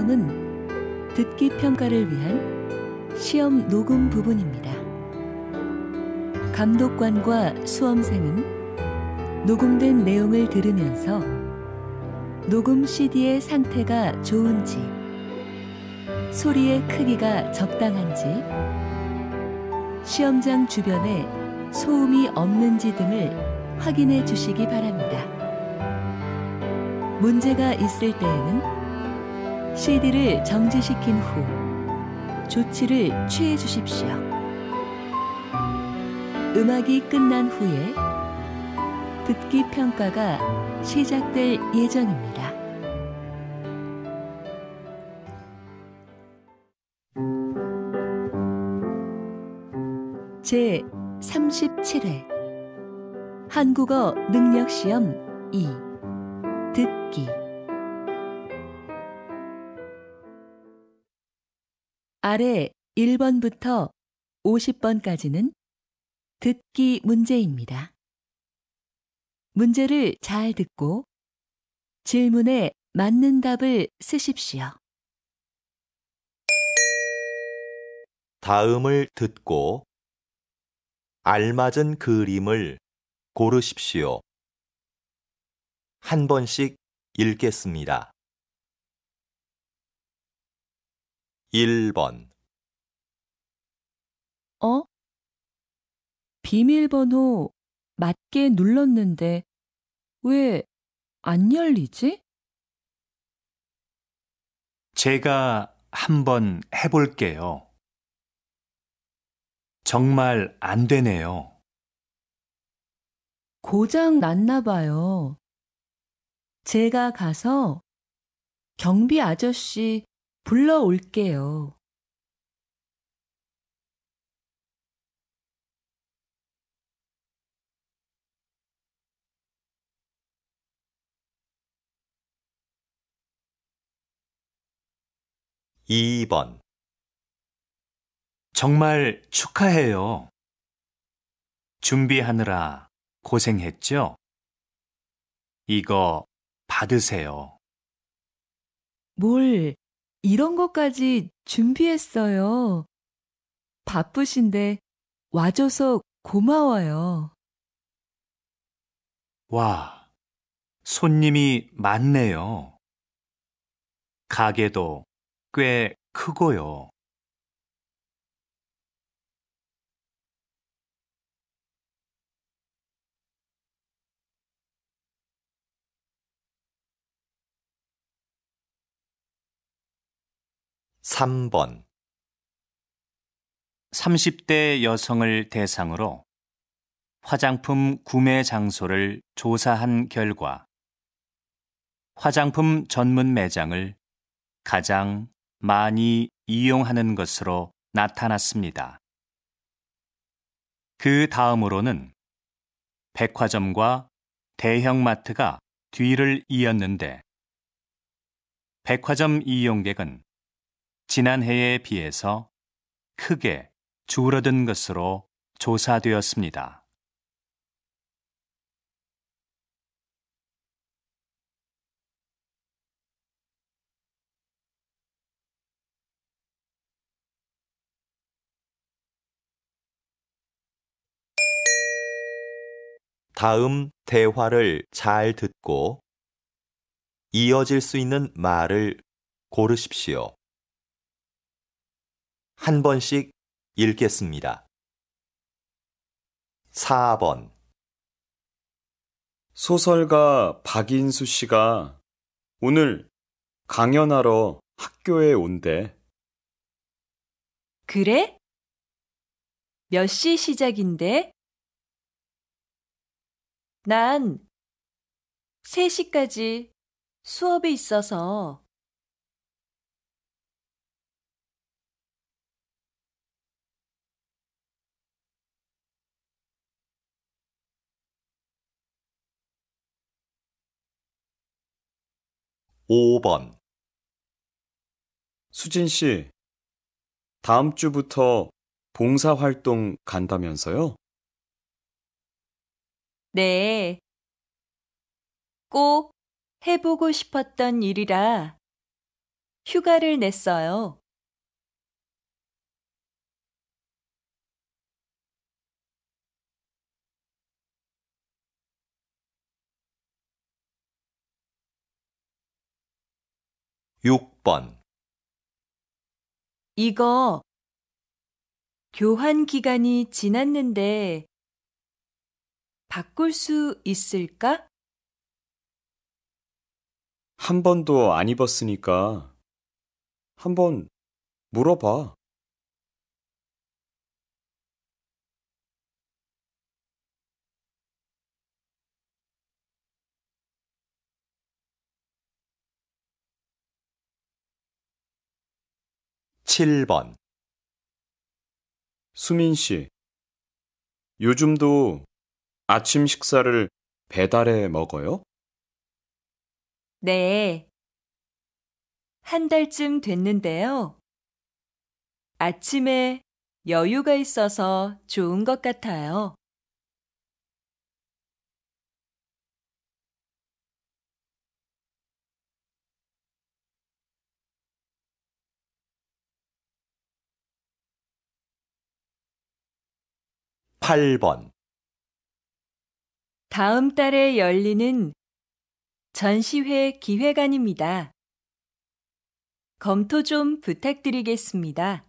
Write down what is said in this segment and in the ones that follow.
음성은 듣기 평가를 위한 시험 녹음 부분입니다. 감독관과 수험생은 녹음된 내용을 들으면서 녹음 CD의 상태가 좋은지, 소리의 크기가 적당한지, 시험장 주변에 소음이 없는지 등을 확인해 주시기 바랍니다. 문제가 있을 때에는 CD를 정지시킨 후 조치를 취해 주십시오. 음악이 끝난 후에 듣기 평가가 시작될 예정입니다. 제 37회 한국어 능력시험 2 듣기. 아래 1번부터 50번까지는 듣기 문제입니다. 문제를 잘 듣고 질문에 맞는 답을 쓰십시오. 다음을 듣고 알맞은 그림을 고르십시오. 한 번씩 읽겠습니다. 1번 비밀번호 맞게 눌렀는데 왜 안 열리지? 제가 한번 해볼게요. 정말 안 되네요. 고장 났나 봐요. 제가 가서 경비 아저씨 불러올게요. 2번 정말 축하해요. 준비하느라 고생했죠? 이거 받으세요. 뭘 이런 것까지 준비했어요. 바쁘신데 와줘서 고마워요. 와, 손님이 많네요. 가게도 꽤 크고요. 3번 30대 여성을 대상으로 화장품 구매 장소를 조사한 결과 화장품 전문 매장을 가장 많이 이용하는 것으로 나타났습니다. 그 다음으로는 백화점과 대형마트가 뒤를 이었는데 백화점 이용객은 지난해에 비해서 크게 줄어든 것으로 조사되었습니다. 다음 대화를 잘 듣고 이어질 수 있는 말을 고르십시오. 한 번씩 읽겠습니다. 4번 소설가 박인수 씨가 오늘 강연하러 학교에 온대. 그래? 몇 시 시작인데? 난 3시까지 수업이 있어서. 5번 수진 씨, 다음 주부터 봉사활동 간다면서요? 네. 꼭 해보고 싶었던 일이라 휴가를 냈어요. 육 번 이거 교환 기간이 지났는데 바꿀 수 있을까? 한 번도 안 입었으니까 한번 물어봐. 칠 번 수민 씨, 요즘도 아침 식사를 배달해 먹어요? 네. 한 달쯤 됐는데요. 아침에 여유가 있어서 좋은 것 같아요. 팔 번 다음 달에 열리는 전시회 기획안입니다. 검토 좀 부탁드리겠습니다.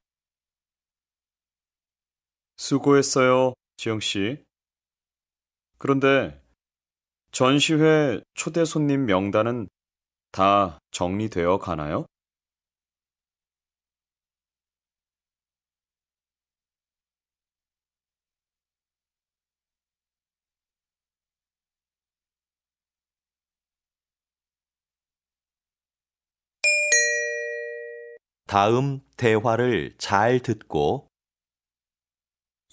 수고했어요, 지영 씨. 그런데 전시회 초대 손님 명단은 다 정리되어 가나요? '다음 대화를 잘 듣고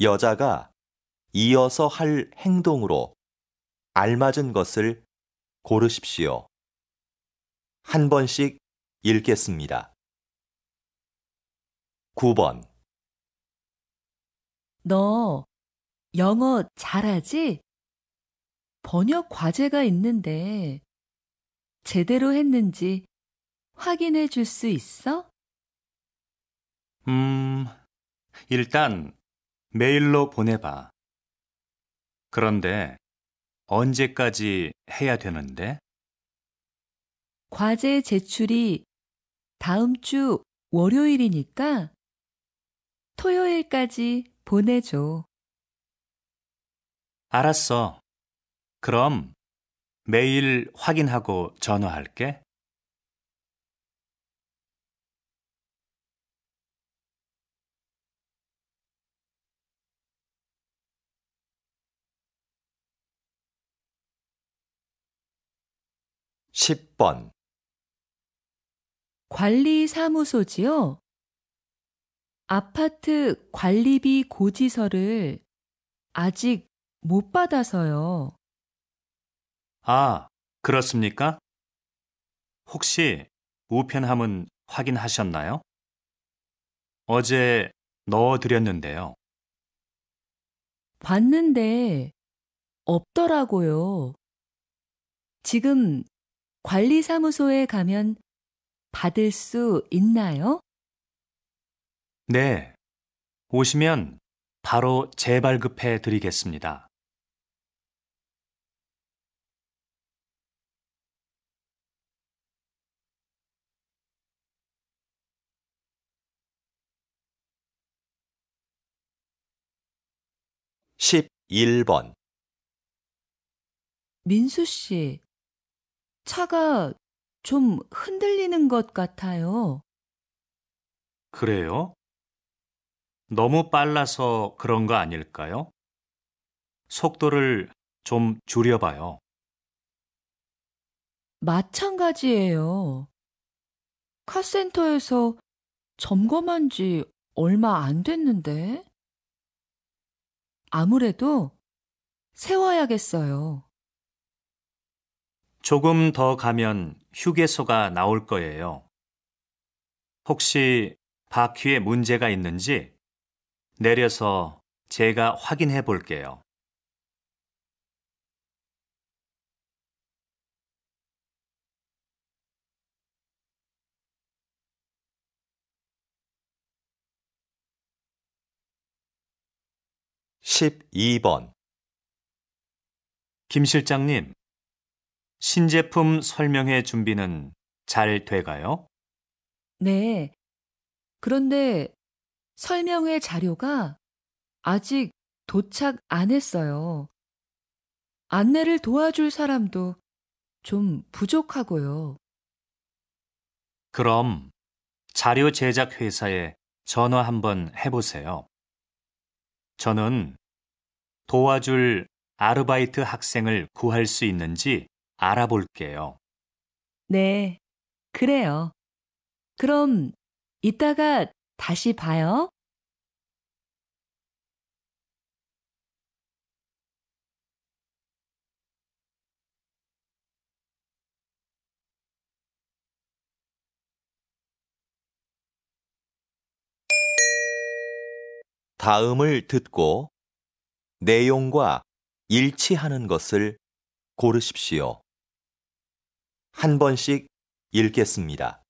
여자가 이어서 할 행동으로 알맞은 것을 고르십시오. 한 번씩 읽겠습니다. 9번 너 영어 잘하지? 번역 과제가 있는데 제대로 했는지 확인해 줄 수 있어? 일단 메일로 보내봐. 그런데 언제까지 해야 되는데? 과제 제출이 다음 주 월요일이니까 토요일까지 보내줘. 알았어. 그럼 메일 확인하고 전화할게. 10번 관리사무소지요? 아파트 관리비 고지서를 아직 못 받아서요. 아, 그렇습니까? 혹시 우편함은 확인하셨나요? 어제 넣어드렸는데요. 봤는데 없더라고요. 지금 관리사무소에 가면 받을 수 있나요? 네, 오시면 바로 재발급해 드리겠습니다. 11번 민수 씨, 차가 좀 흔들리는 것 같아요. 그래요? 너무 빨라서 그런 거 아닐까요? 속도를 좀 줄여봐요. 마찬가지예요. 카센터에서 점검한 지 얼마 안 됐는데. 아무래도 세워야겠어요. 조금 더 가면 휴게소가 나올 거예요. 혹시 바퀴에 문제가 있는지 내려서 제가 확인해 볼게요. 12번, 김 실장님, 신제품 설명회 준비는 잘 돼가요? 네. 그런데 설명회 자료가 아직 도착 안 했어요. 안내를 도와줄 사람도 좀 부족하고요. 그럼 자료 제작 회사에 전화 한번 해보세요. 저는 도와줄 아르바이트 학생을 구할 수 있는지 알아볼게요. 네, 그래요. 그럼 이따가 다시 봐요. 다음을 듣고 내용과 일치하는 것을 고르십시오. 한 번씩 읽겠습니다.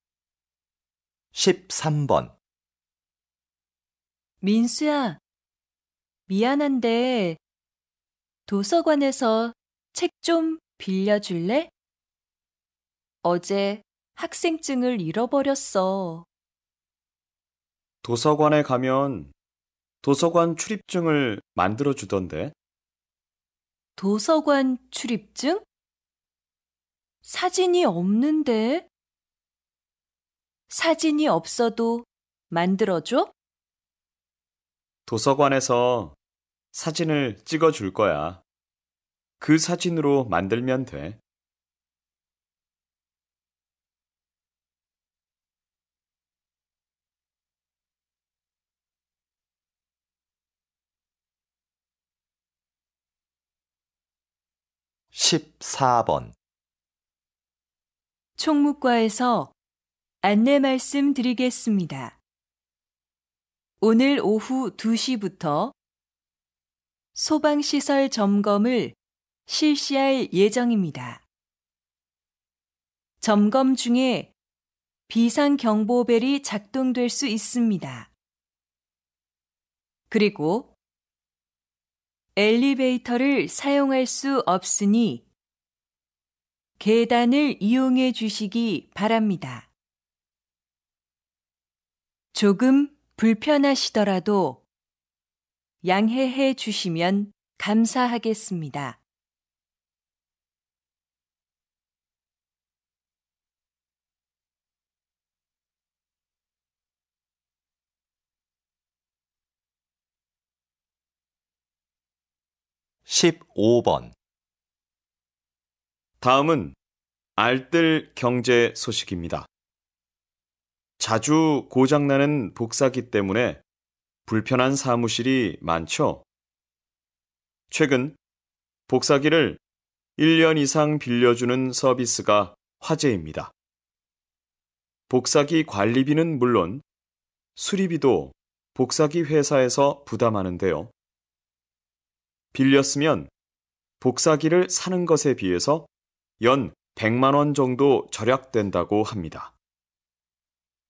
13번, 민수야, 미안한데 도서관에서 책 좀 빌려줄래? 어제 학생증을 잃어버렸어. 도서관에 가면 도서관 출입증을 만들어 주던데. 도서관 출입증? 사진이 없는데? 사진이 없어도 만들어줘? 도서관에서 사진을 찍어 줄 거야. 그 사진으로 만들면 돼. (14번) 총무과에서 안내 말씀 드리겠습니다. 오늘 오후 2시부터 소방시설 점검을 실시할 예정입니다. 점검 중에 비상경보벨이 작동될 수 있습니다. 그리고 엘리베이터를 사용할 수 없으니 계단을 이용해 주시기 바랍니다. 조금 불편하시더라도 양해해 주시면 감사하겠습니다. (15번) 다음은 알뜰 경제 소식입니다. 자주 고장나는 복사기 때문에 불편한 사무실이 많죠? 최근 복사기를 1년 이상 빌려주는 서비스가 화제입니다. 복사기 관리비는 물론 수리비도 복사기 회사에서 부담하는데요. 빌렸으면 복사기를 사는 것에 비해서 연 100만 원 정도 절약된다고 합니다.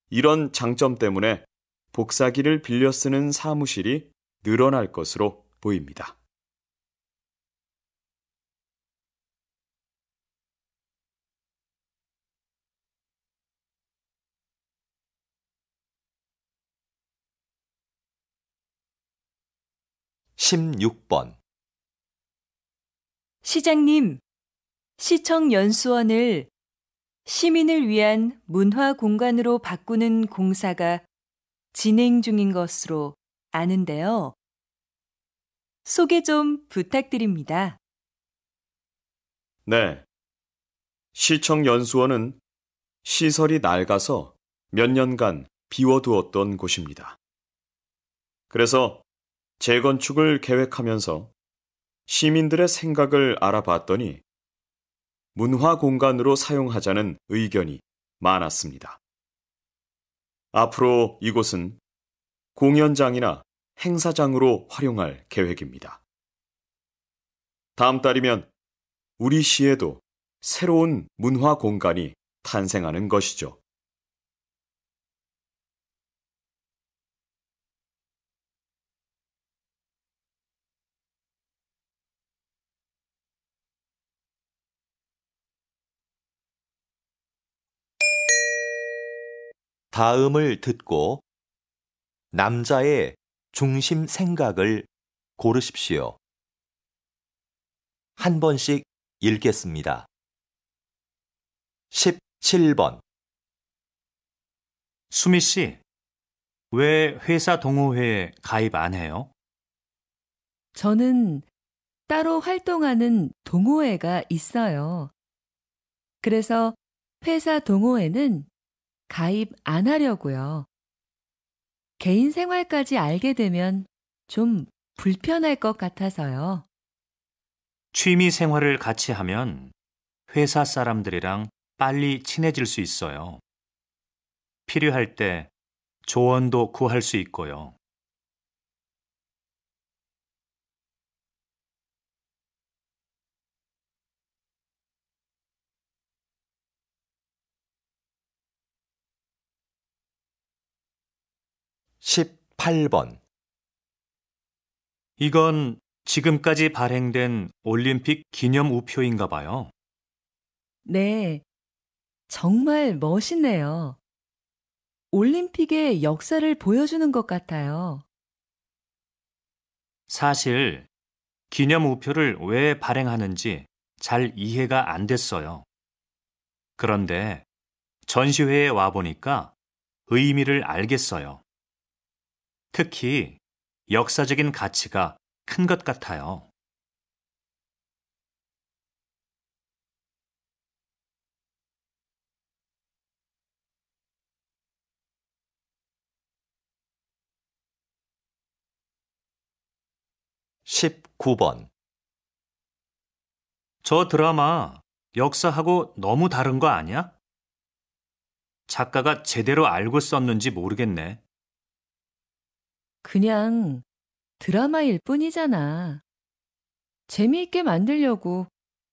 이런 장점 때문에 복사기를 빌려 쓰는 사무실이 늘어날 것으로 보입니다. (16번) 시장님, 시청 연수원을 시민을 위한 문화 공간으로 바꾸는 공사가 진행 중인 것으로 아는데요. 소개 좀 부탁드립니다. 네. 시청 연수원은 시설이 낡아서 몇 년간 비워두었던 곳입니다. 그래서 재건축을 계획하면서 시민들의 생각을 알아봤더니 문화 공간으로 사용하자는 의견이 많았습니다. 앞으로 이곳은 공연장이나 행사장으로 활용할 계획입니다. 다음 달이면 우리 시에도 새로운 문화 공간이 탄생하는 것이죠. 다음을 듣고 남자의 중심 생각을 고르십시오. 한 번씩 읽겠습니다. 17번. 수미 씨, 왜 회사 동호회에 가입 안 해요? 저는 따로 활동하는 동호회가 있어요. 그래서 회사 동호회는 가입 안 하려고요. 개인 생활까지 알게 되면 좀 불편할 것 같아서요. 취미 생활을 같이 하면 회사 사람들이랑 빨리 친해질 수 있어요. 필요할 때 조언도 구할 수 있고요. 십팔 번. 이건 지금까지 발행된 올림픽 기념 우표인가 봐요. 네, 정말 멋있네요. 올림픽의 역사를 보여주는 것 같아요. 사실 기념 우표를 왜 발행하는지 잘 이해가 안 됐어요. 그런데 전시회에 와보니까 의미를 알겠어요. 특히 역사적인 가치가 큰 것 같아요. 십구 번. 저 드라마 역사하고 너무 다른 거 아니야? 작가가 제대로 알고 썼는지 모르겠네. 그냥 드라마일 뿐이잖아. 재미있게 만들려고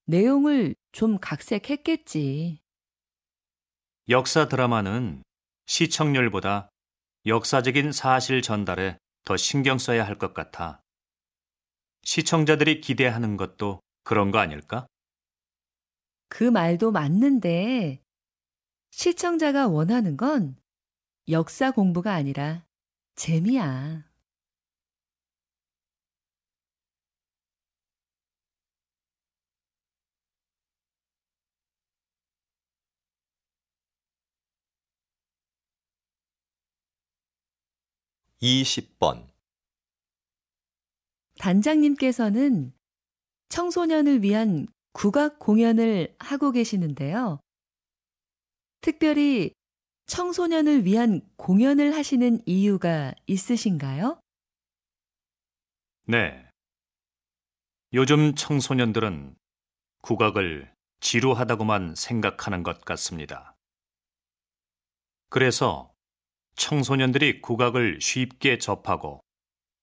내용을 좀 각색했겠지. 역사 드라마는 시청률보다 역사적인 사실 전달에 더 신경 써야 할 것 같아. 시청자들이 기대하는 것도 그런 거 아닐까? 그 말도 맞는데 시청자가 원하는 건 역사 공부가 아니라 재미야. 이십 번. 단장님께서는 청소년을 위한 국악 공연을 하고 계시는데요. 특별히 청소년을 위한 공연을 하시는 이유가 있으신가요? 네. 요즘 청소년들은 국악을 지루하다고만 생각하는 것 같습니다. 그래서 청소년들이 국악을 쉽게 접하고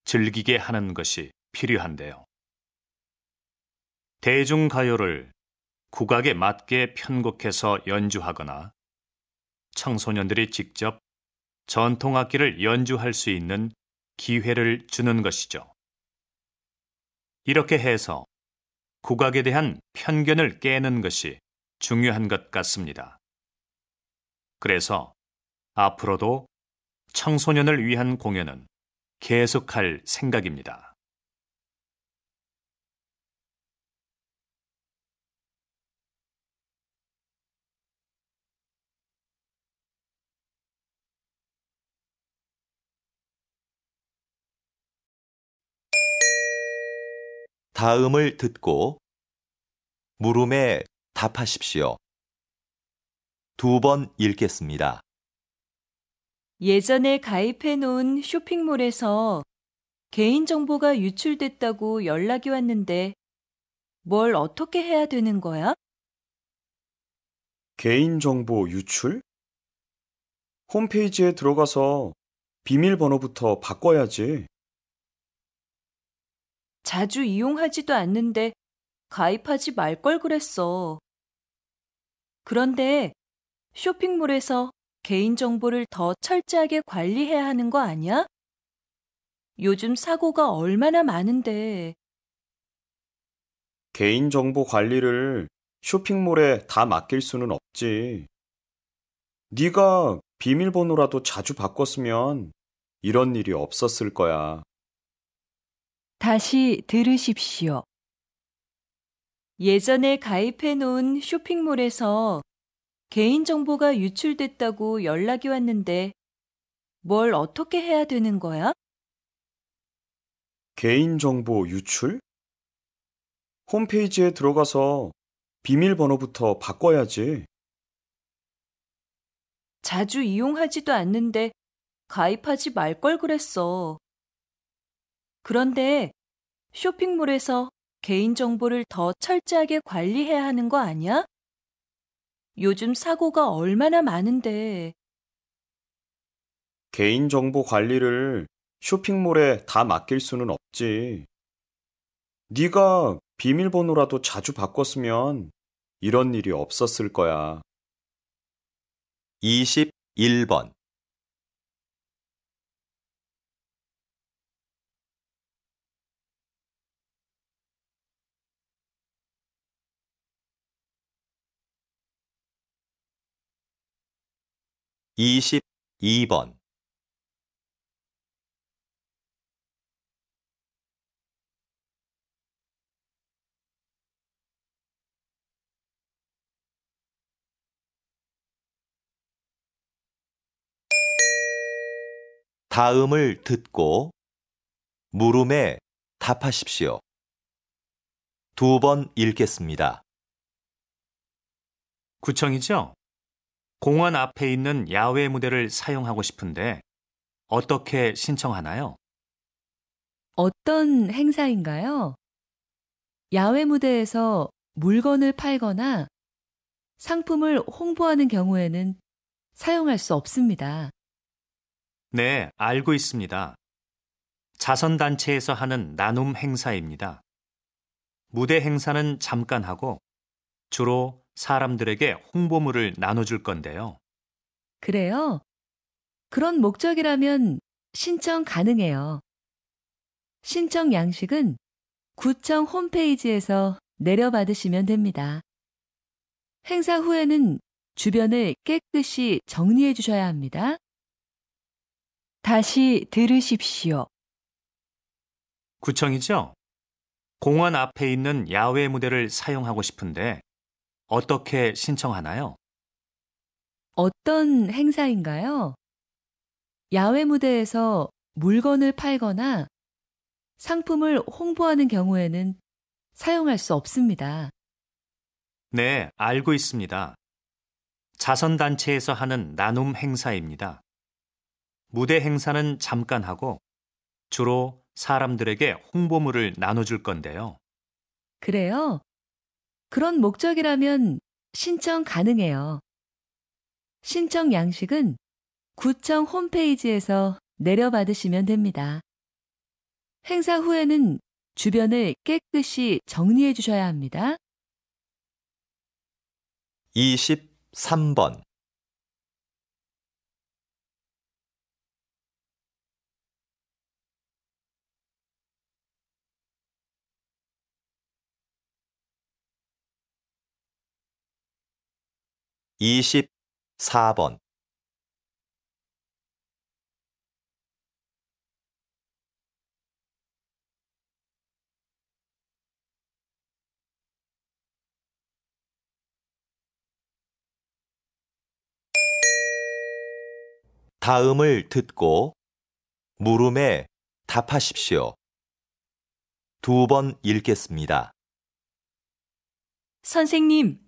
즐기게 하는 것이 필요한데요. 대중가요를 국악에 맞게 편곡해서 연주하거나 청소년들이 직접 전통악기를 연주할 수 있는 기회를 주는 것이죠. 이렇게 해서 국악에 대한 편견을 깨는 것이 중요한 것 같습니다. 그래서 앞으로도 청소년을 위한 공연은 계속할 생각입니다. 다음을 듣고 물음에 답하십시오. 두 번 읽겠습니다. 예전에 가입해 놓은 쇼핑몰에서 개인정보가 유출됐다고 연락이 왔는데 뭘 어떻게 해야 되는 거야? 개인정보 유출? 홈페이지에 들어가서 비밀번호부터 바꿔야지. 자주 이용하지도 않는데 가입하지 말 걸 그랬어. 그런데 쇼핑몰에서 개인정보를 더 철저하게 관리해야 하는 거 아니야? 요즘 사고가 얼마나 많은데. 개인정보 관리를 쇼핑몰에 다 맡길 수는 없지. 네가 비밀번호라도 자주 바꿨으면 이런 일이 없었을 거야. 다시 들으십시오. 예전에 가입해 놓은 쇼핑몰에서 개인정보가 유출됐다고 연락이 왔는데 뭘 어떻게 해야 되는 거야? 개인정보 유출? 홈페이지에 들어가서 비밀번호부터 바꿔야지. 자주 이용하지도 않는데 가입하지 말 걸 그랬어. 그런데 쇼핑몰에서 개인정보를 더 철저하게 관리해야 하는 거 아니야? 요즘 사고가 얼마나 많은데. 개인정보 관리를 쇼핑몰에 다 맡길 수는 없지. 네가 비밀번호라도 자주 바꿨으면 이런 일이 없었을 거야. 21번. 22번. '다음을 듣고 물음에 답하십시오. 2번 읽겠습니다. 구청이죠? 공원 앞에 있는 야외 무대를 사용하고 싶은데 어떻게 신청하나요? 어떤 행사인가요? 야외 무대에서 물건을 팔거나 상품을 홍보하는 경우에는 사용할 수 없습니다. 네, 알고 있습니다. 자선단체에서 하는 나눔 행사입니다. 무대 행사는 잠깐 하고 주로 사람들에게 홍보물을 나눠줄 건데요. 그래요? 그런 목적이라면 신청 가능해요. 신청 양식은 구청 홈페이지에서 내려받으시면 됩니다. 행사 후에는 주변을 깨끗이 정리해 주셔야 합니다. 다시 들으십시오. 구청이죠? 공원 앞에 있는 야외 무대를 사용하고 싶은데 어떻게 신청하나요? 어떤 행사인가요? 야외 무대에서 물건을 팔거나 상품을 홍보하는 경우에는 사용할 수 없습니다. 네, 알고 있습니다. 자선단체에서 하는 나눔 행사입니다. 무대 행사는 잠깐 하고 주로 사람들에게 홍보물을 나눠줄 건데요. 그래요? 그런 목적이라면 신청 가능해요. 신청 양식은 구청 홈페이지에서 내려받으시면 됩니다. 행사 후에는 주변을 깨끗이 정리해 주셔야 합니다. 23번. 24번. '다음을 듣고 물음에 답하십시오. 2번 읽겠습니다. 선생님,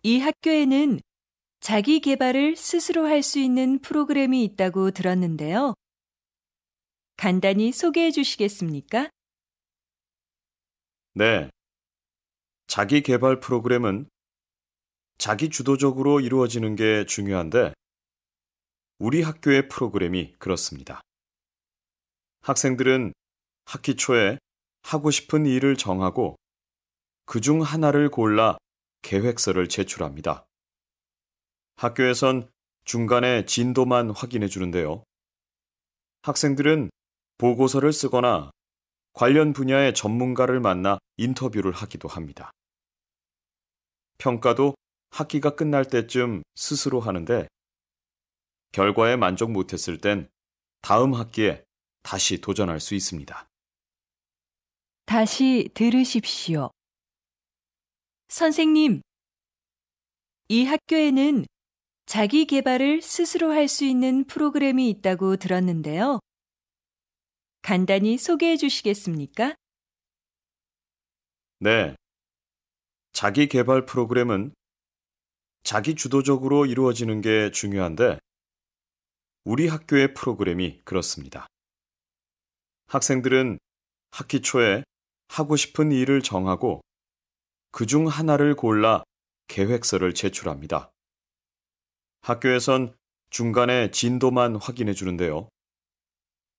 이 학교에는 자기 개발을 스스로 할 수 있는 프로그램이 있다고 들었는데요. 간단히 소개해 주시겠습니까? 네. 자기 개발 프로그램은 자기 주도적으로 이루어지는 게 중요한데 우리 학교의 프로그램이 그렇습니다. 학생들은 학기 초에 하고 싶은 일을 정하고 그중 하나를 골라 계획서를 제출합니다. 학교에선 중간에 진도만 확인해 주는데요. 학생들은 보고서를 쓰거나 관련 분야의 전문가를 만나 인터뷰를 하기도 합니다. 평가도 학기가 끝날 때쯤 스스로 하는데 결과에 만족 못했을 땐 다음 학기에 다시 도전할 수 있습니다. 다시 들으십시오. 선생님, 이 학교에는 자기 개발을 스스로 할 수 있는 프로그램이 있다고 들었는데요. 간단히 소개해 주시겠습니까? 네. 자기 개발 프로그램은 자기 주도적으로 이루어지는 게 중요한데 우리 학교의 프로그램이 그렇습니다. 학생들은 학기 초에 하고 싶은 일을 정하고 그중 하나를 골라 계획서를 제출합니다. 학교에선 중간에 진도만 확인해 주는데요.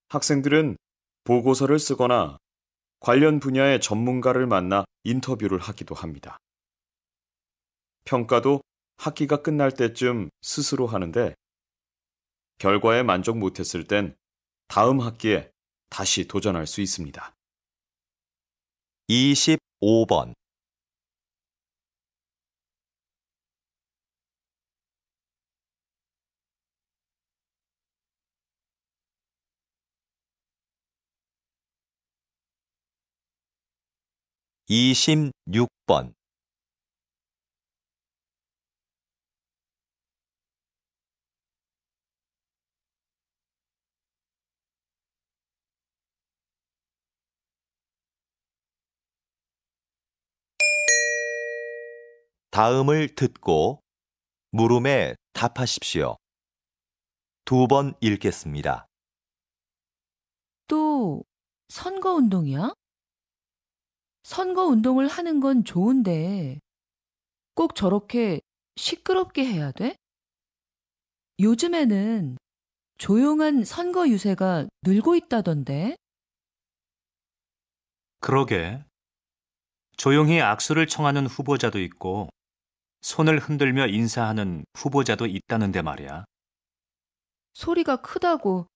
학생들은 보고서를 쓰거나 관련 분야의 전문가를 만나 인터뷰를 하기도 합니다. 평가도 학기가 끝날 때쯤 스스로 하는데 결과에 만족 못했을 땐 다음 학기에 다시 도전할 수 있습니다. 25번. 26번. '다음을 듣고 물음에 답하십시오. 2번 읽겠습니다. 또 선거운동이야? 선거운동을 하는 건 좋은데 꼭 저렇게 시끄럽게 해야 돼? 요즘에는 조용한 선거 유세가 늘고 있다던데? 그러게. 조용히 악수를 청하는 후보자도 있고 손을 흔들며 인사하는 후보자도 있다는데 말이야. 소리가 크다고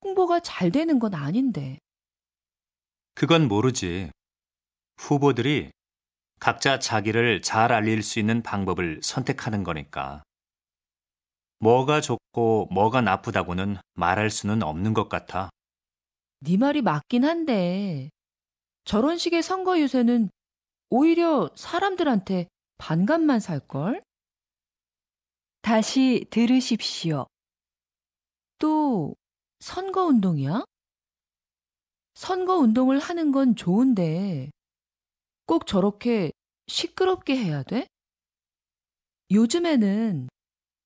홍보가 잘 되는 건 아닌데. 그건 모르지. 후보들이 각자 자기를 잘 알릴 수 있는 방법을 선택하는 거니까. 뭐가 좋고 뭐가 나쁘다고는 말할 수는 없는 것 같아. 네 말이 맞긴 한데 저런 식의 선거 유세는 오히려 사람들한테 반감만 살걸? 다시 들으십시오. 또 선거운동이야? 선거운동을 하는 건 좋은데 꼭 저렇게 시끄럽게 해야 돼? 요즘에는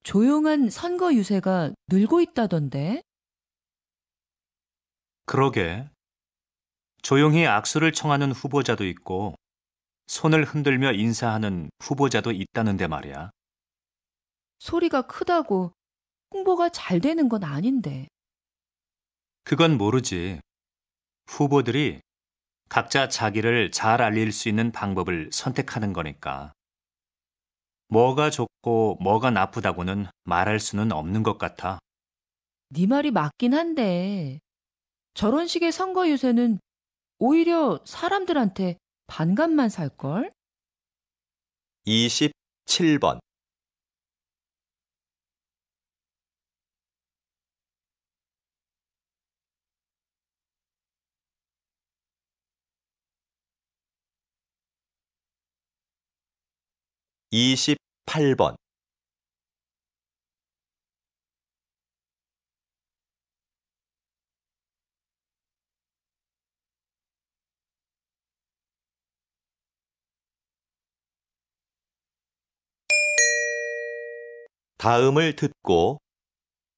조용한 선거 유세가 늘고 있다던데? 그러게. 조용히 악수를 청하는 후보자도 있고 손을 흔들며 인사하는 후보자도 있다는데 말이야. 소리가 크다고 홍보가 잘 되는 건 아닌데. 그건 모르지. 후보들이 각자 자기를 잘 알릴 수 있는 방법을 선택하는 거니까. 뭐가 좋고 뭐가 나쁘다고는 말할 수는 없는 것 같아. 네 말이 맞긴 한데 저런 식의 선거 유세는 오히려 사람들한테 반감만 살걸? 27번. 28번. '다음을 듣고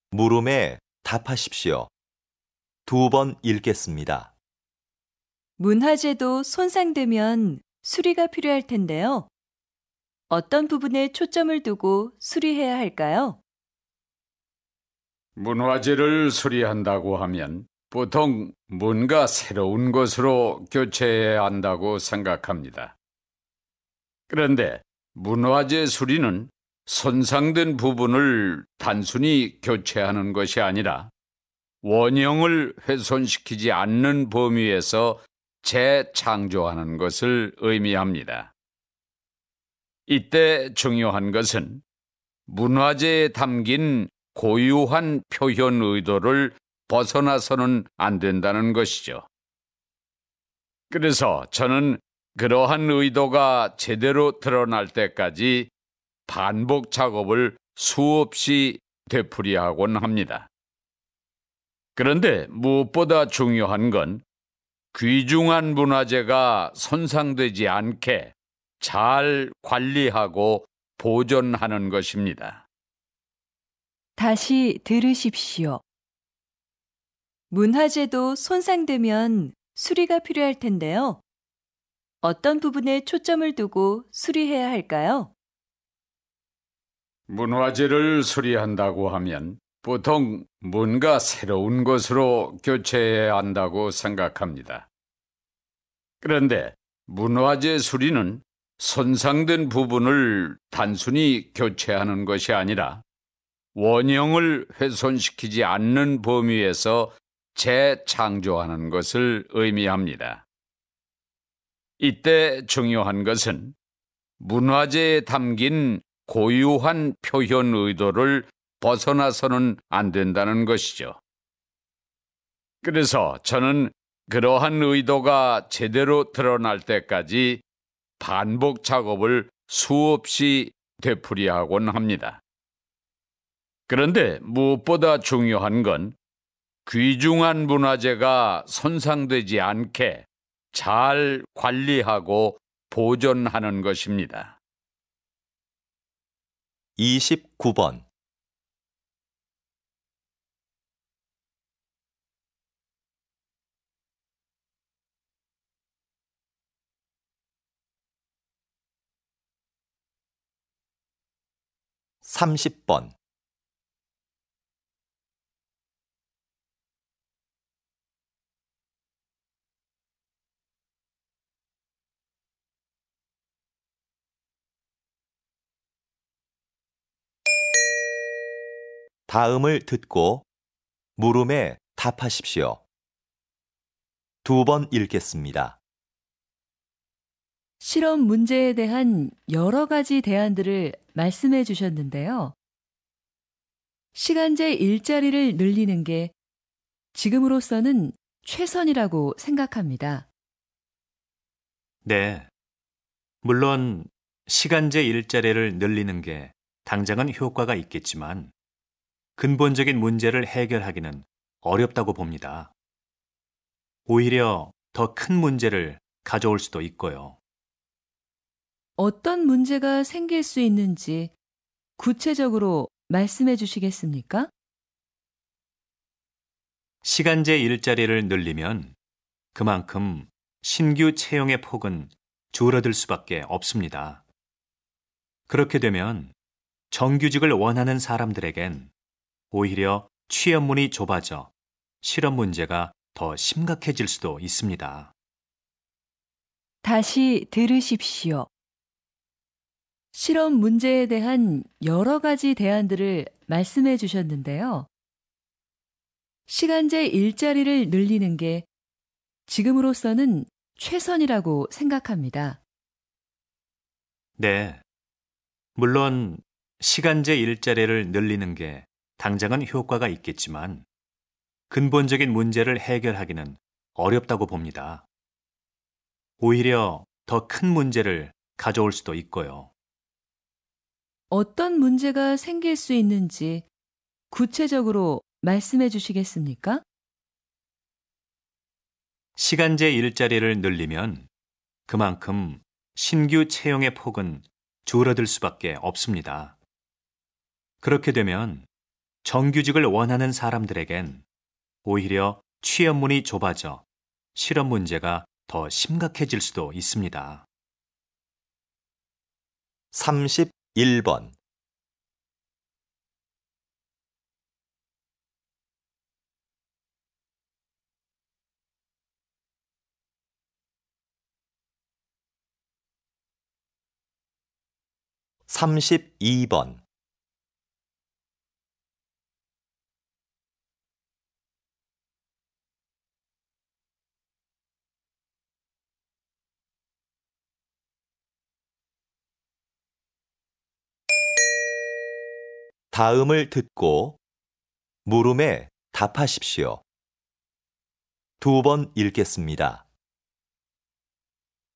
물음에 답하십시오. 2번 읽겠습니다. 문화재도 손상되면 수리가 필요할 텐데요. 어떤 부분에 초점을 두고 수리해야 할까요? 문화재를 수리한다고 하면 보통 뭔가 새로운 것으로 교체해야 한다고 생각합니다. 그런데 문화재 수리는 손상된 부분을 단순히 교체하는 것이 아니라 원형을 훼손시키지 않는 범위에서 재창조하는 것을 의미합니다. 이때 중요한 것은 문화재에 담긴 고유한 표현 의도를 벗어나서는 안 된다는 것이죠. 그래서 저는 그러한 의도가 제대로 드러날 때까지 반복 작업을 수없이 되풀이하곤 합니다. 그런데 무엇보다 중요한 건 귀중한 문화재가 손상되지 않게 잘 관리하고 보존하는 것입니다. 다시 들으십시오. 문화재도 손상되면 수리가 필요할 텐데요. 어떤 부분에 초점을 두고 수리해야 할까요? 문화재를 수리한다고 하면 보통 뭔가 새로운 것으로 교체해야 한다고 생각합니다. 그런데 문화재 수리는 손상된 부분을 단순히 교체하는 것이 아니라 원형을 훼손시키지 않는 범위에서 재창조하는 것을 의미합니다. 이때 중요한 것은 문화재에 담긴 고유한 표현 의도를 벗어나서는 안 된다는 것이죠. 그래서 저는 그러한 의도가 제대로 드러날 때까지 반복 작업을 수없이 되풀이하곤 합니다. 그런데 무엇보다 중요한 건 귀중한 문화재가 손상되지 않게 잘 관리하고 보존하는 것입니다. 29번. (30번) 다음을 듣고 물음에 답하십시오. 2번 읽겠습니다. 실험 문제에 대한 여러 가지 대안들을 말씀해 주셨는데요. 시간제 일자리를 늘리는 게 지금으로서는 최선이라고 생각합니다. 네. 물론 시간제 일자리를 늘리는 게 당장은 효과가 있겠지만 근본적인 문제를 해결하기는 어렵다고 봅니다. 오히려 더 큰 문제를 가져올 수도 있고요. 어떤 문제가 생길 수 있는지 구체적으로 말씀해 주시겠습니까? 시간제 일자리를 늘리면 그만큼 신규 채용의 폭은 줄어들 수밖에 없습니다. 그렇게 되면 정규직을 원하는 사람들에겐 오히려 취업문이 좁아져 실업 문제가 더 심각해질 수도 있습니다. 다시 들으십시오. 실험 문제에 대한 여러 가지 대안들을 말씀해 주셨는데요. 시간제 일자리를 늘리는 게 지금으로서는 최선이라고 생각합니다. 네. 물론 시간제 일자리를 늘리는 게 당장은 효과가 있겠지만 근본적인 문제를 해결하기는 어렵다고 봅니다. 오히려 더 큰 문제를 가져올 수도 있고요. 어떤 문제가 생길 수 있는지 구체적으로 말씀해 주시겠습니까? 시간제 일자리를 늘리면 그만큼 신규 채용의 폭은 줄어들 수밖에 없습니다. 그렇게 되면 정규직을 원하는 사람들에겐 오히려 취업문이 좁아져 실업 문제가 더 심각해질 수도 있습니다. 31번. (32번) 다음을 듣고 물음에 답하십시오. 2번 읽겠습니다.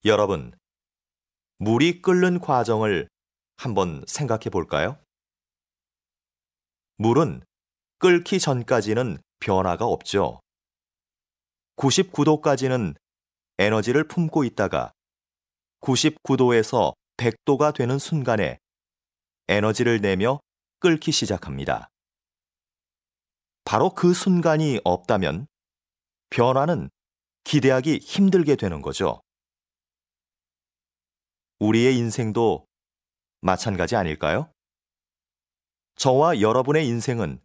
여러분, 물이 끓는 과정을 한번 생각해 볼까요? 물은 끓기 전까지는 변화가 없죠. 99도까지는 에너지를 품고 있다가 99도에서 100도가 되는 순간에 에너지를 내며 끓기 시작합니다. 바로 그 순간이 없다면 변화는 기대하기 힘들게 되는 거죠. 우리의 인생도 마찬가지 아닐까요? 저와 여러분의 인생은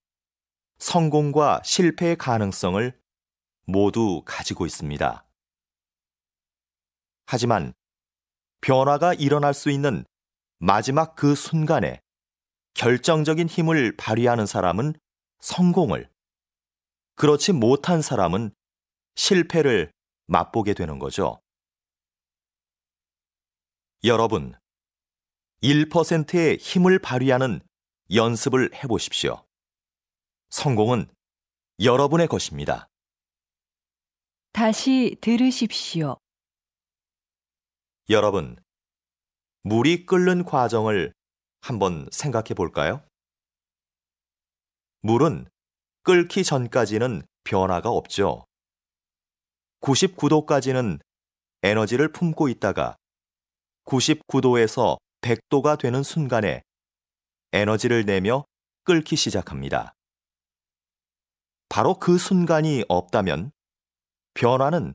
성공과 실패의 가능성을 모두 가지고 있습니다. 하지만 변화가 일어날 수 있는 마지막 그 순간에 결정적인 힘을 발휘하는 사람은 성공을, 그렇지 못한 사람은 실패를 맛보게 되는 거죠. 여러분, 1%의 힘을 발휘하는 연습을 해보십시오. 성공은 여러분의 것입니다. 다시 들으십시오. 여러분, 물이 끓는 과정을 한번 생각해 볼까요? 물은 끓기 전까지는 변화가 없죠. 99도까지는 에너지를 품고 있다가 99도에서 100도가 되는 순간에 에너지를 내며 끓기 시작합니다. 바로 그 순간이 없다면 변화는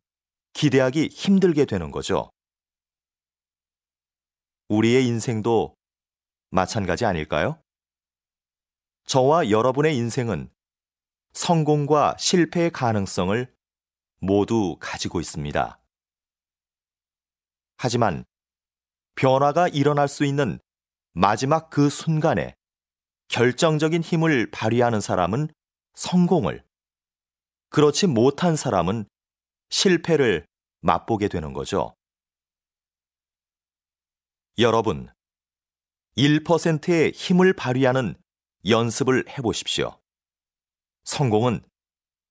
기대하기 힘들게 되는 거죠. 우리의 인생도 마찬가지 아닐까요? 저와 여러분의 인생은 성공과 실패의 가능성을 모두 가지고 있습니다. 하지만 변화가 일어날 수 있는 마지막 그 순간에 결정적인 힘을 발휘하는 사람은 성공을, 그렇지 못한 사람은 실패를 맛보게 되는 거죠. 여러분, 1%의 힘을 발휘하는 연습을 해보십시오. 성공은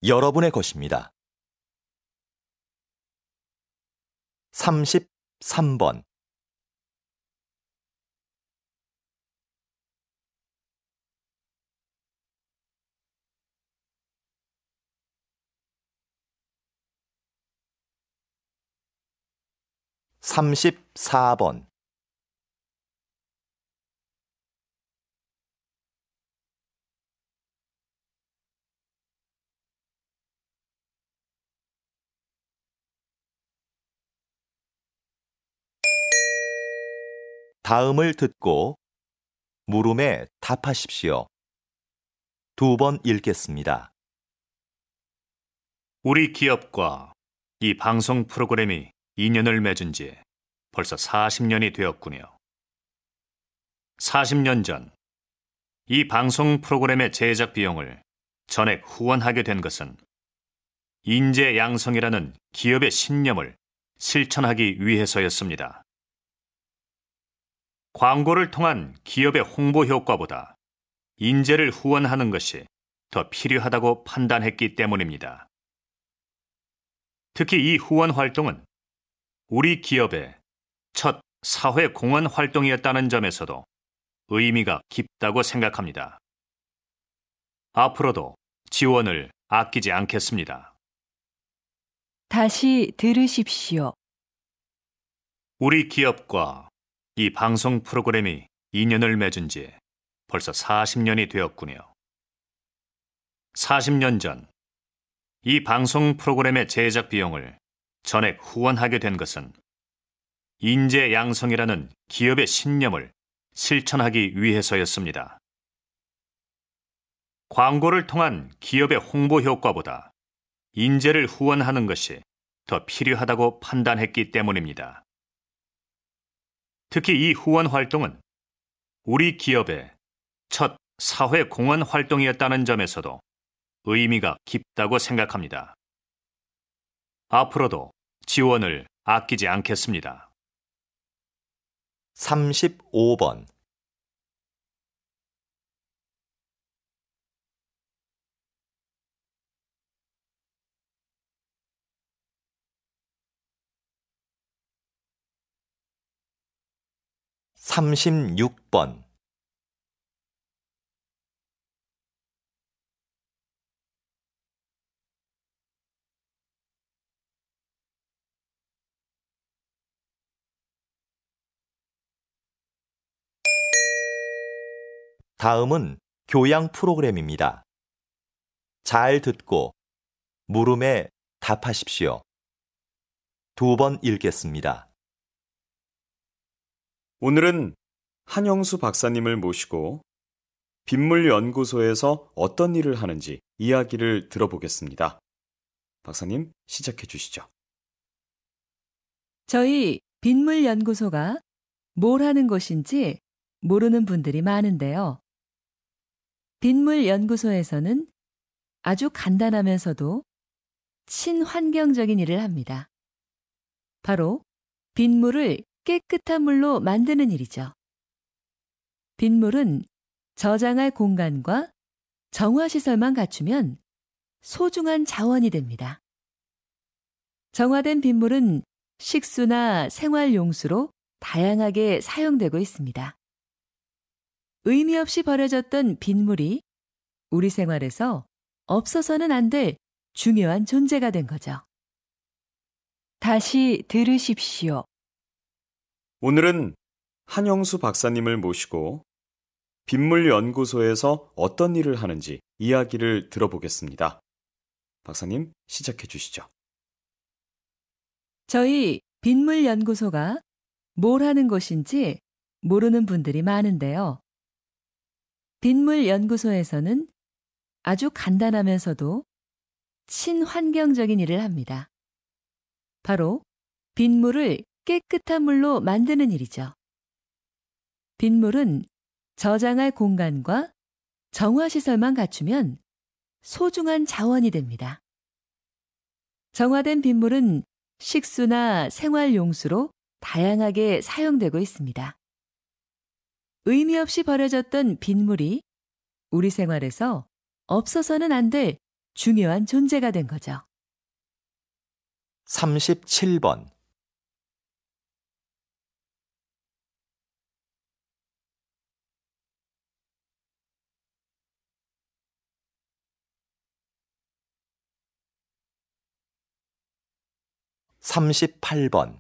여러분의 것입니다. 33번 (34번) 다음을 듣고 물음에 답하십시오. 2번 읽겠습니다. 우리 기업과 이 방송 프로그램이 인연을 맺은 지 벌써 40년이 되었군요. 40년 전 이 방송 프로그램의 제작 비용을 전액 후원하게 된 것은 인재 양성이라는 기업의 신념을 실천하기 위해서였습니다. 광고를 통한 기업의 홍보 효과보다 인재를 후원하는 것이 더 필요하다고 판단했기 때문입니다. 특히 이 후원 활동은 우리 기업의 첫 사회 공헌 활동이었다는 점에서도 의미가 깊다고 생각합니다. 앞으로도 지원을 아끼지 않겠습니다. 다시 들으십시오. 우리 기업과 이 방송 프로그램이 인연을 맺은 지 벌써 40년이 되었군요. 40년 전 이 방송 프로그램의 제작 비용을 전액 후원하게 된 것은 인재 양성이라는 기업의 신념을 실천하기 위해서였습니다. 광고를 통한 기업의 홍보 효과보다 인재를 후원하는 것이 더 필요하다고 판단했기 때문입니다. 특히 이 후원 활동은 우리 기업의 첫 사회 공헌 활동이었다는 점에서도 의미가 깊다고 생각합니다. 앞으로도 지원을 아끼지 않겠습니다. 35번 36번, 다음은 교양 프로그램입니다. 잘 듣고 물음에 답하십시오. 2번 읽겠습니다. 오늘은 한영수 박사님을 모시고 빗물연구소에서 어떤 일을 하는지 이야기를 들어보겠습니다. 박사님, 시작해 주시죠. 저희 빗물연구소가 뭘 하는 곳인지 모르는 분들이 많은데요. 빗물연구소에서는 아주 간단하면서도 친환경적인 일을 합니다. 바로 빗물을 깨끗한 물로 만드는 일이죠. 빗물은 저장할 공간과 정화시설만 갖추면 소중한 자원이 됩니다. 정화된 빗물은 식수나 생활용수로 다양하게 사용되고 있습니다. 의미 없이 버려졌던 빗물이 우리 생활에서 없어서는 안 될 중요한 존재가 된 거죠. 다시 들으십시오. 오늘은 한영수 박사님을 모시고 빗물연구소에서 어떤 일을 하는지 이야기를 들어보겠습니다. 박사님, 시작해 주시죠. 저희 빗물연구소가 뭘 하는 곳인지 모르는 분들이 많은데요. 빗물연구소에서는 아주 간단하면서도 친환경적인 일을 합니다. 바로 빗물을 깨끗한 물로 만드는 일이죠. 빗물은 저장할 공간과 정화시설만 갖추면 소중한 자원이 됩니다. 정화된 빗물은 식수나 생활용수로 다양하게 사용되고 있습니다. 의미 없이 버려졌던 빗물이 우리 생활에서 없어서는 안 될 중요한 존재가 된 거죠. 37번, (38번)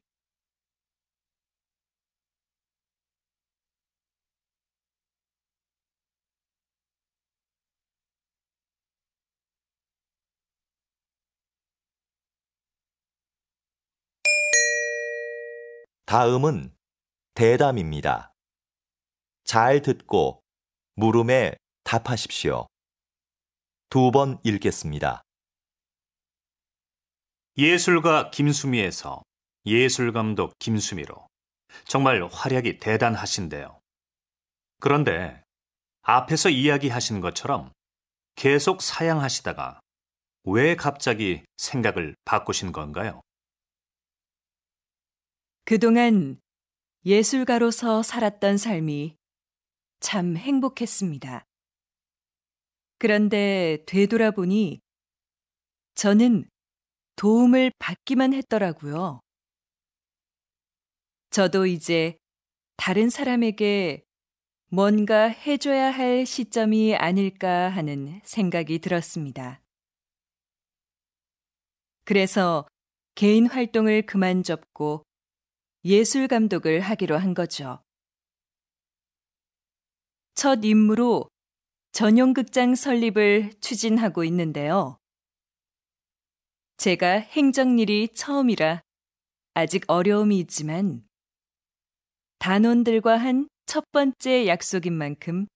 다음은 대담입니다. 잘 듣고 물음에 답하십시오. 2번 읽겠습니다. 예술가 김수미에서 예술감독 김수미로 정말 활약이 대단하신데요. 그런데 앞에서 이야기하신 것처럼 계속 사양하시다가 왜 갑자기 생각을 바꾸신 건가요? 그동안 예술가로서 살았던 삶이 참 행복했습니다. 그런데 되돌아보니 저는 도움을 받기만 했더라고요. 저도 이제 다른 사람에게 뭔가 해줘야 할 시점이 아닐까 하는 생각이 들었습니다. 그래서 개인 활동을 그만 접고 예술 감독을 하기로 한 거죠. 첫 임무로 전용극장 설립을 추진하고 있는데요. 제가 행정일이 처음이라 아직 어려움이 있지만 단원들과 한 첫 번째 약속인 만큼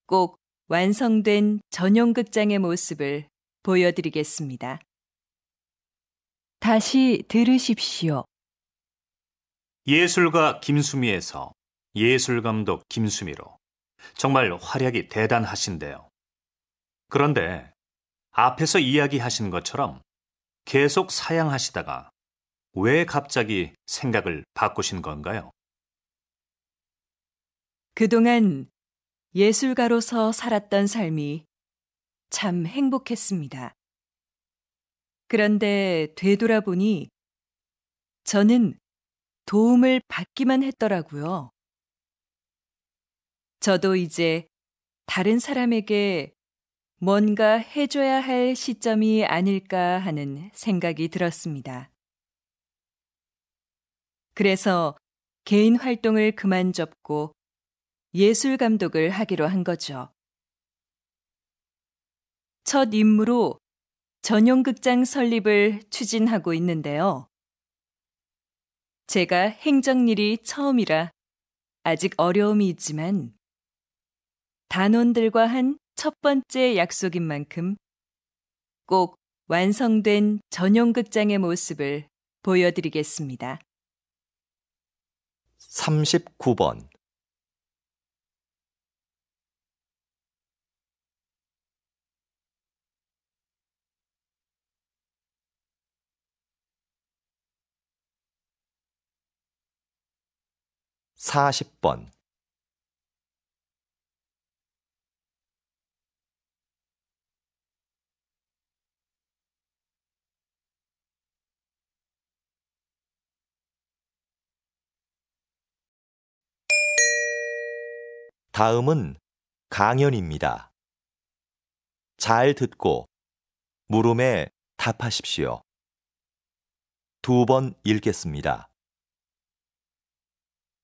꼭 완성된 전용극장의 모습을 보여드리겠습니다. 다시 들으십시오. 예술가 김수미에서 예술감독 김수미로 정말 활약이 대단하신데요. 그런데 앞에서 이야기하신 것처럼 계속 사양하시다가 왜 갑자기 생각을 바꾸신 건가요? 그동안 예술가로서 살았던 삶이 참 행복했습니다. 그런데 되돌아보니 저는 도움을 받기만 했더라고요. 저도 이제 다른 사람에게 뭔가 해줘야 할 시점이 아닐까 하는 생각이 들었습니다. 그래서 개인 활동을 그만 접고 예술 감독을 하기로 한 거죠. 첫 임무로 전용극장 설립을 추진하고 있는데요. 제가 행정일이 처음이라 아직 어려움이 있지만 단원들과 한 첫 번째 약속인 만큼 꼭 완성된 전용극장의 모습을 보여드리겠습니다. 39번. 사십 번. 다음은 강연입니다. 잘 듣고 물음에 답하십시오. 2번 읽겠습니다.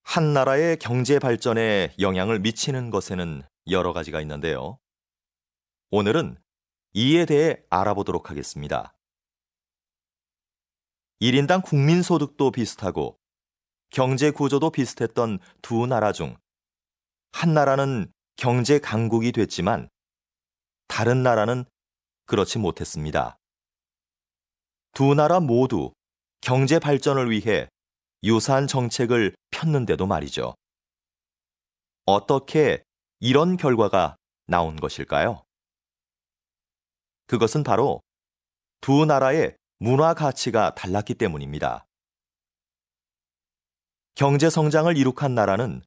한 나라의 경제 발전에 영향을 미치는 것에는 여러 가지가 있는데요. 오늘은 이에 대해 알아보도록 하겠습니다. 1인당 국민소득도 비슷하고 경제 구조도 비슷했던 두 나라 중 한 나라는 경제 강국이 됐지만 다른 나라는 그렇지 못했습니다. 두 나라 모두 경제 발전을 위해 유사한 정책을 폈는데도 말이죠. 어떻게 이런 결과가 나온 것일까요? 그것은 바로 두 나라의 문화 가치가 달랐기 때문입니다. 경제 성장을 이룩한 나라는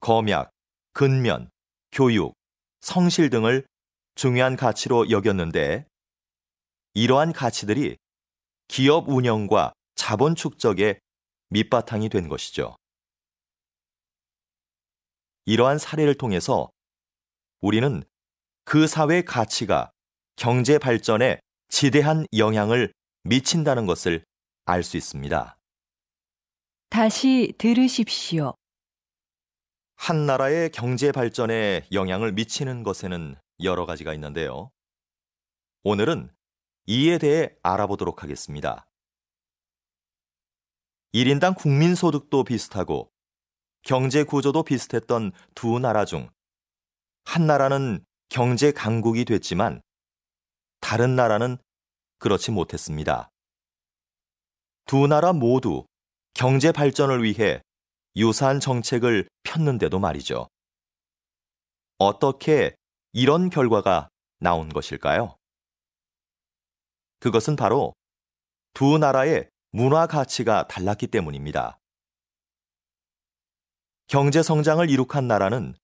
검약, 근면, 교육, 성실 등을 중요한 가치로 여겼는데 이러한 가치들이 기업 운영과 자본 축적의 밑바탕이 된 것이죠. 이러한 사례를 통해서 우리는 그 사회 가치가 경제 발전에 지대한 영향을 미친다는 것을 알 수 있습니다. 다시 들으십시오. 한 나라의 경제 발전에 영향을 미치는 것에는 여러 가지가 있는데요. 오늘은 이에 대해 알아보도록 하겠습니다. 1인당 국민소득도 비슷하고 경제 구조도 비슷했던 두 나라 중 한 나라는 경제 강국이 됐지만 다른 나라는 그렇지 못했습니다. 두 나라 모두 경제 발전을 위해 유사한 정책을 폈는데도 말이죠. 어떻게 이런 결과가 나온 것일까요? 그것은 바로 두 나라의 문화 가치가 달랐기 때문입니다. 경제 성장을 이룩한 나라는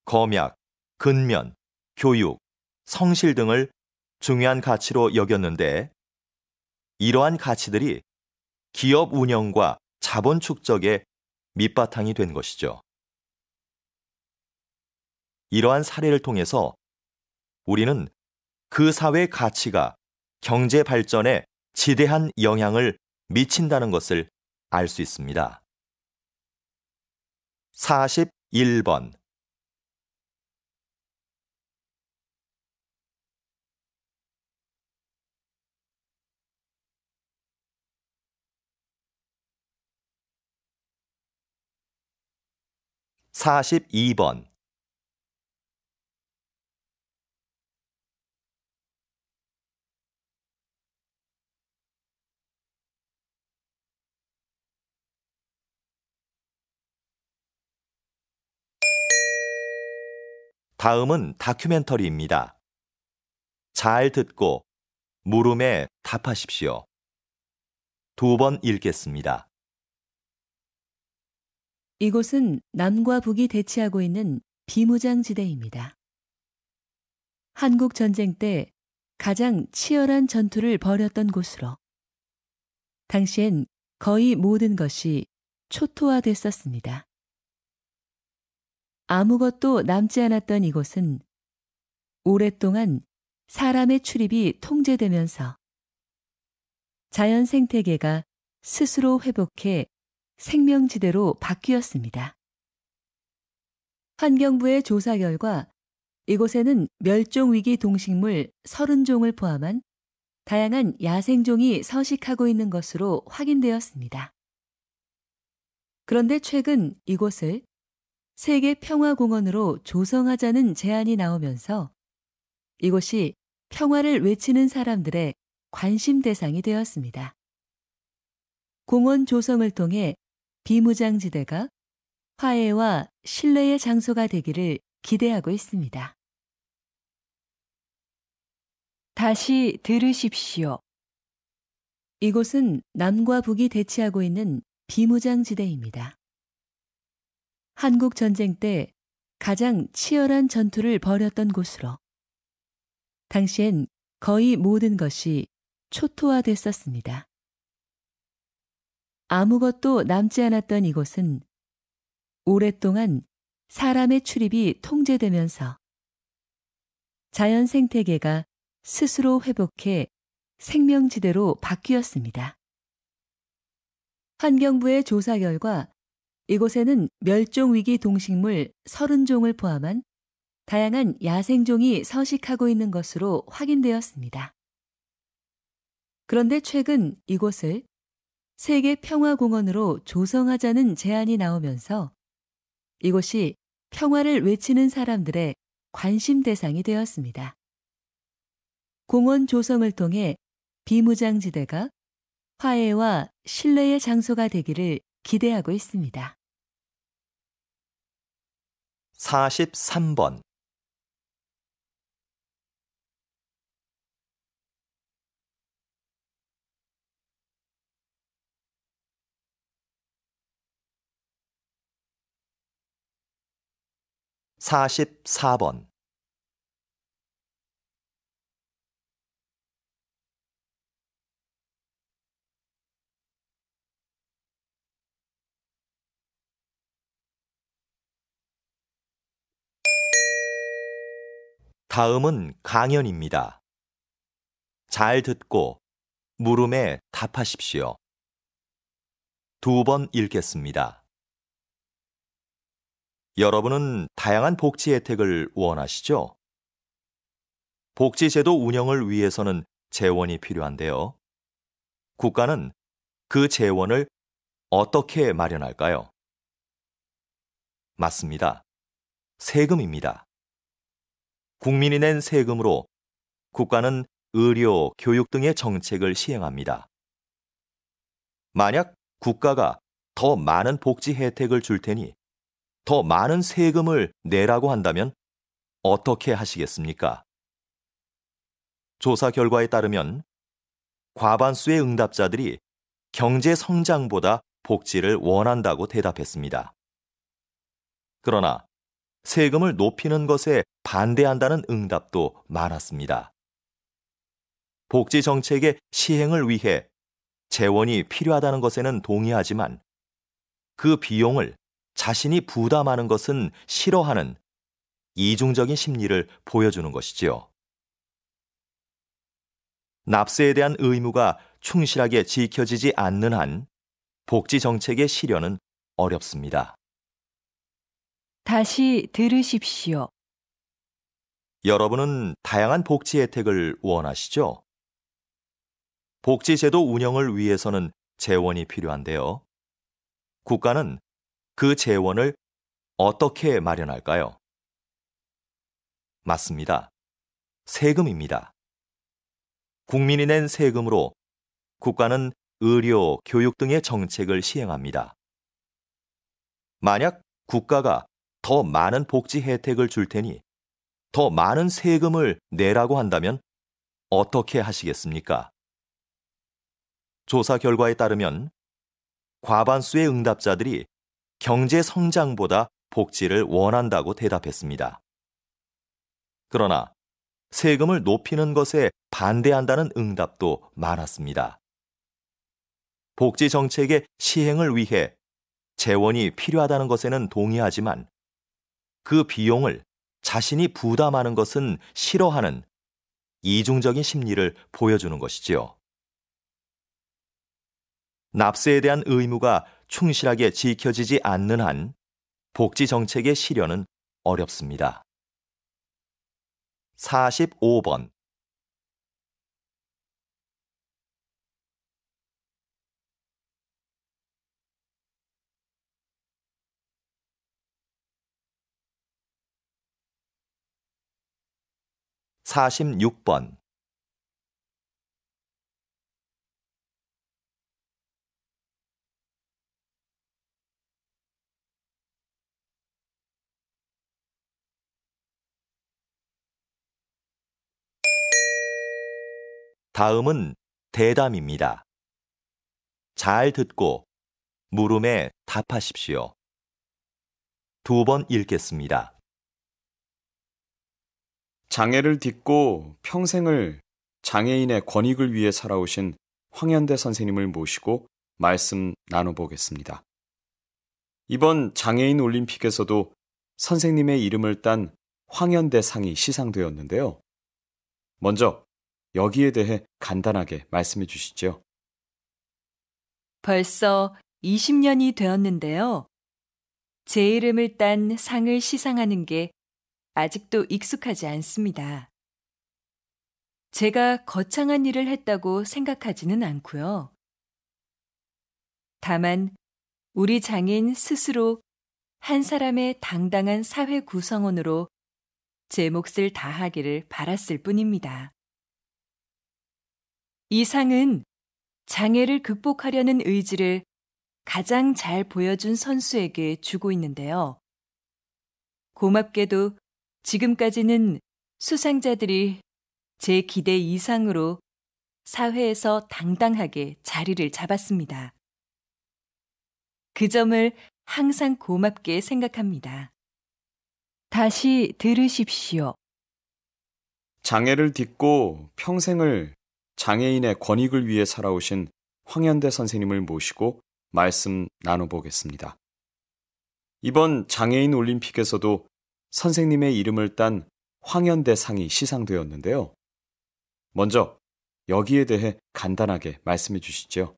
검약, 근면, 교육, 성실 등을 중요한 가치로 여겼는데 이러한 가치들이 기업 운영과 자본 축적의 밑바탕이 된 것이죠. 이러한 사례를 통해서 우리는 그 사회 가치가 경제 발전에 지대한 영향을 미친다는 것을 알 수 있습니다. 41번. (42번) 다음은 다큐멘터리입니다. 잘 듣고 물음에 답하십시오. 2번 읽겠습니다. 이곳은 남과 북이 대치하고 있는 비무장지대입니다. 한국 전쟁 때 가장 치열한 전투를 벌였던 곳으로 당시엔 거의 모든 것이 초토화됐었습니다. 아무것도 남지 않았던 이곳은 오랫동안 사람의 출입이 통제되면서 자연 생태계가 스스로 회복해 생명지대로 바뀌었습니다. 환경부의 조사 결과 이곳에는 멸종위기 동식물 30종을 포함한 다양한 야생종이 서식하고 있는 것으로 확인되었습니다. 그런데 최근 이곳을 세계평화공원으로 조성하자는 제안이 나오면서 이곳이 평화를 외치는 사람들의 관심 대상이 되었습니다. 공원 조성을 통해 비무장지대가 화해와 신뢰의 장소가 되기를 기대하고 있습니다. 다시 들으십시오. 이곳은 남과 북이 대치하고 있는 비무장지대입니다. 한국 전쟁 때 가장 치열한 전투를 벌였던 곳으로 당시엔 거의 모든 것이 초토화됐었습니다. 아무것도 남지 않았던 이곳은 오랫동안 사람의 출입이 통제되면서 자연 생태계가 스스로 회복해 생명지대로 바뀌었습니다. 환경부의 조사 결과 이곳에는 멸종위기 동식물 30종을 포함한 다양한 야생종이 서식하고 있는 것으로 확인되었습니다. 그런데 최근 이곳을 세계평화공원으로 조성하자는 제안이 나오면서 이곳이 평화를 외치는 사람들의 관심 대상이 되었습니다. 공원 조성을 통해 비무장지대가 화해와 신뢰의 장소가 되기를 기대하고 있습니다. 43번. (44번) 다음은 강연입니다. 잘 듣고 물음에 답하십시오. 2번 읽겠습니다. 여러분은 다양한 복지 혜택을 원하시죠? 복지제도 운영을 위해서는 재원이 필요한데요. 국가는 그 재원을 어떻게 마련할까요? 맞습니다. 세금입니다. 국민이 낸 세금으로 국가는 의료, 교육 등의 정책을 시행합니다. 만약 국가가 더 많은 복지 혜택을 줄 테니 더 많은 세금을 내라고 한다면 어떻게 하시겠습니까? 조사 결과에 따르면 과반수의 응답자들이 경제 성장보다 복지를 원한다고 대답했습니다. 그러나 세금을 높이는 것에 반대한다는 응답도 많았습니다. 복지 정책의 시행을 위해 재원이 필요하다는 것에는 동의하지만 그 비용을 자신이 부담하는 것은 싫어하는 이중적인 심리를 보여주는 것이지요. 납세에 대한 의무가 충실하게 지켜지지 않는 한 복지 정책의 실현은 어렵습니다. 다시 들으십시오. 여러분은 다양한 복지 혜택을 원하시죠? 복지제도 운영을 위해서는 재원이 필요한데요. 국가는 그 재원을 어떻게 마련할까요? 맞습니다. 세금입니다. 국민이 낸 세금으로 국가는 의료, 교육 등의 정책을 시행합니다. 만약 국가가 더 많은 복지 혜택을 줄 테니 더 많은 세금을 내라고 한다면 어떻게 하시겠습니까? 조사 결과에 따르면 과반수의 응답자들이 경제 성장보다 복지를 원한다고 대답했습니다. 그러나 세금을 높이는 것에 반대한다는 응답도 많았습니다. 복지 정책의 시행을 위해 재원이 필요하다는 것에는 동의하지만 그 비용을 자신이 부담하는 것은 싫어하는 이중적인 심리를 보여주는 것이지요. 납세에 대한 의무가 충실하게 지켜지지 않는 한 복지 정책의 실현은 어렵습니다. 45번. (46번) 다음은 대담입니다. 잘 듣고 물음에 답하십시오. 2번 읽겠습니다. 장애를 딛고 평생을 장애인의 권익을 위해 살아오신 황현대 선생님을 모시고 말씀 나눠보겠습니다. 이번 장애인 올림픽에서도 선생님의 이름을 딴 황현대 상이 시상되었는데요. 먼저 여기에 대해 간단하게 말씀해 주시죠. 벌써 20년이 되었는데요. 제 이름을 딴 상을 시상하는 게 아직도 익숙하지 않습니다. 제가 거창한 일을 했다고 생각하지는 않고요. 다만 우리 장애인 스스로 한 사람의 당당한 사회 구성원으로 제 몫을 다하기를 바랐을 뿐입니다. 이 상은 장애를 극복하려는 의지를 가장 잘 보여준 선수에게 주고 있는데요. 고맙게도 지금까지는 수상자들이 제 기대 이상으로 사회에서 당당하게 자리를 잡았습니다. 그 점을 항상 고맙게 생각합니다. 다시 들으십시오. 장애를 딛고 평생을 장애인의 권익을 위해 살아오신 황현대 선생님을 모시고 말씀 나눠보겠습니다. 이번 장애인 올림픽에서도 선생님의 이름을 딴 황현대 상이 시상되었는데요. 먼저 여기에 대해 간단하게 말씀해 주시죠.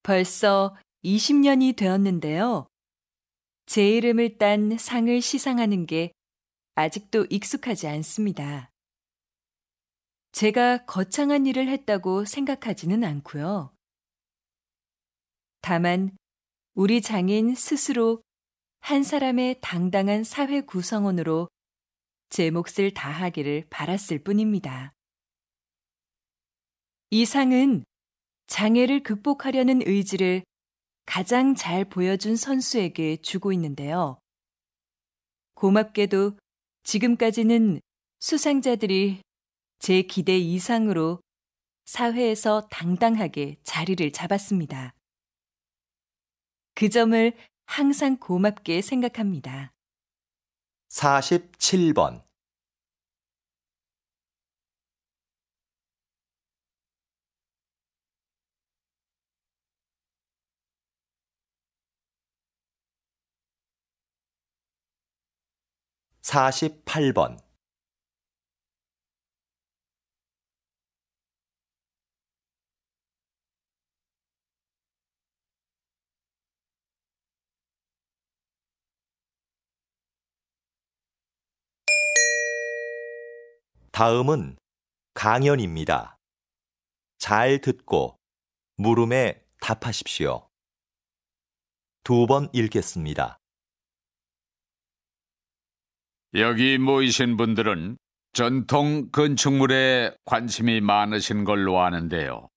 벌써 20년이 되었는데요. 제 이름을 딴 상을 시상하는 게 아직도 익숙하지 않습니다. 제가 거창한 일을 했다고 생각하지는 않고요. 다만 우리 장애인 스스로 한 사람의 당당한 사회 구성원으로 제 몫을 다하기를 바랐을 뿐입니다. 이 상은 장애를 극복하려는 의지를 가장 잘 보여준 선수에게 주고 있는데요. 고맙게도 지금까지는 수상자들이 제 기대 이상으로 사회에서 당당하게 자리를 잡았습니다. 그 점을 항상 고맙게 생각합니다. 47번. (48번) 다음은 강연입니다. 잘 듣고 물음에 답하십시오. 2번 읽겠습니다. 여기 모이신 분들은 전통 건축물에 관심이 많으신 걸로 아는데요.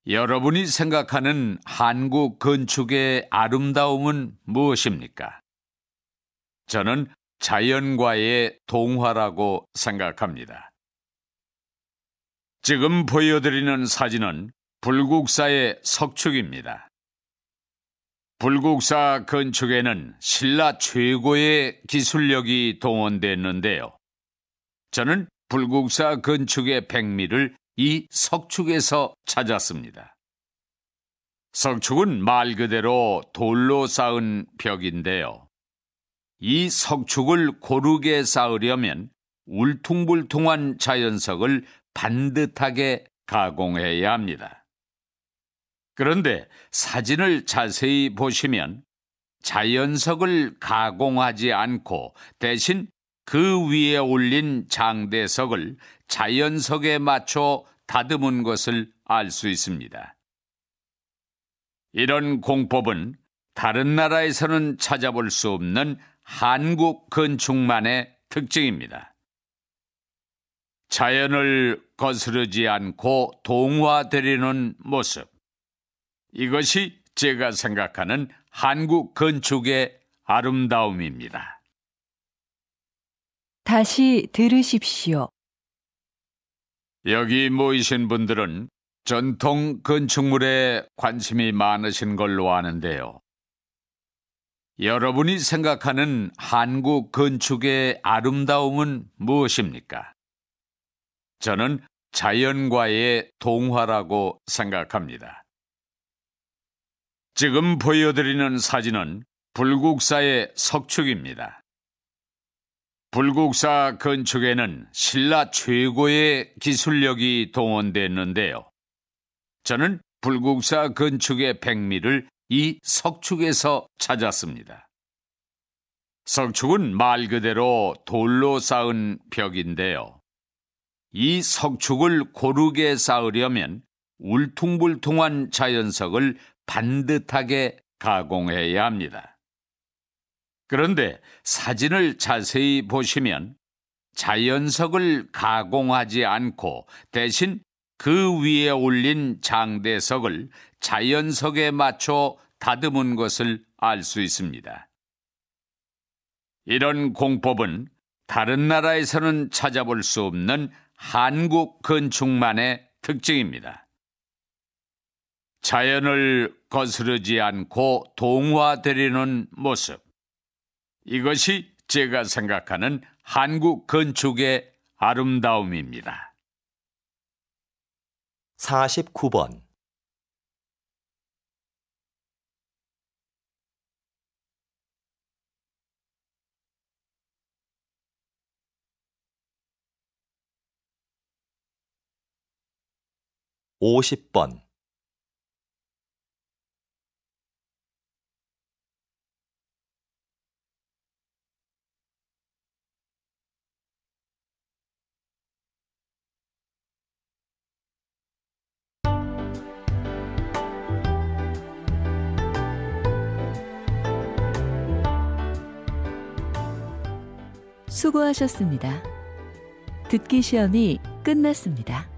여러분이 생각하는 한국 건축의 아름다움은 무엇입니까? 저는 자연과의 동화라고 생각합니다. 지금 보여드리는 사진은 불국사의 석축입니다. 불국사 건축에는 신라 최고의 기술력이 동원됐는데요. 저는 불국사 건축의 백미를 이 석축에서 찾았습니다. 석축은 말 그대로 돌로 쌓은 벽인데요. 이 석축을 고르게 쌓으려면 울퉁불퉁한 자연석을 반듯하게 가공해야 합니다. 그런데 사진을 자세히 보시면 자연석을 가공하지 않고 대신 그 위에 올린 장대석을 자연석에 맞춰 다듬은 것을 알 수 있습니다. 이런 공법은 다른 나라에서는 찾아볼 수 없는 한국 건축만의 특징입니다. 자연을 거스르지 않고 동화되려는 모습. 이것이 제가 생각하는 한국 건축의 아름다움입니다. 다시 들으십시오. 여기 모이신 분들은 전통 건축물에 관심이 많으신 걸로 아는데요. 여러분이 생각하는 한국 건축의 아름다움은 무엇입니까? 저는 자연과의 동화라고 생각합니다. 지금 보여드리는 사진은 불국사의 석축입니다. 불국사 건축에는 신라 최고의 기술력이 동원됐는데요. 저는 불국사 건축의 백미를 이 석축에서 찾았습니다. 석축은 말 그대로 돌로 쌓은 벽인데요. 이 석축을 고르게 쌓으려면 울퉁불퉁한 자연석을 반듯하게 가공해야 합니다. 그런데 사진을 자세히 보시면 자연석을 가공하지 않고 대신 그 위에 올린 장대석을 자연석에 맞춰 다듬은 것을 알 수 있습니다. 이런 공법은 다른 나라에서는 찾아볼 수 없는 한국 건축만의 특징입니다. 자연을 거스르지 않고 동화되려는 모습. 이것이 제가 생각하는 한국 건축의 아름다움입니다. 49번. (50번) 수고하셨습니다. 듣기 시험이 끝났습니다.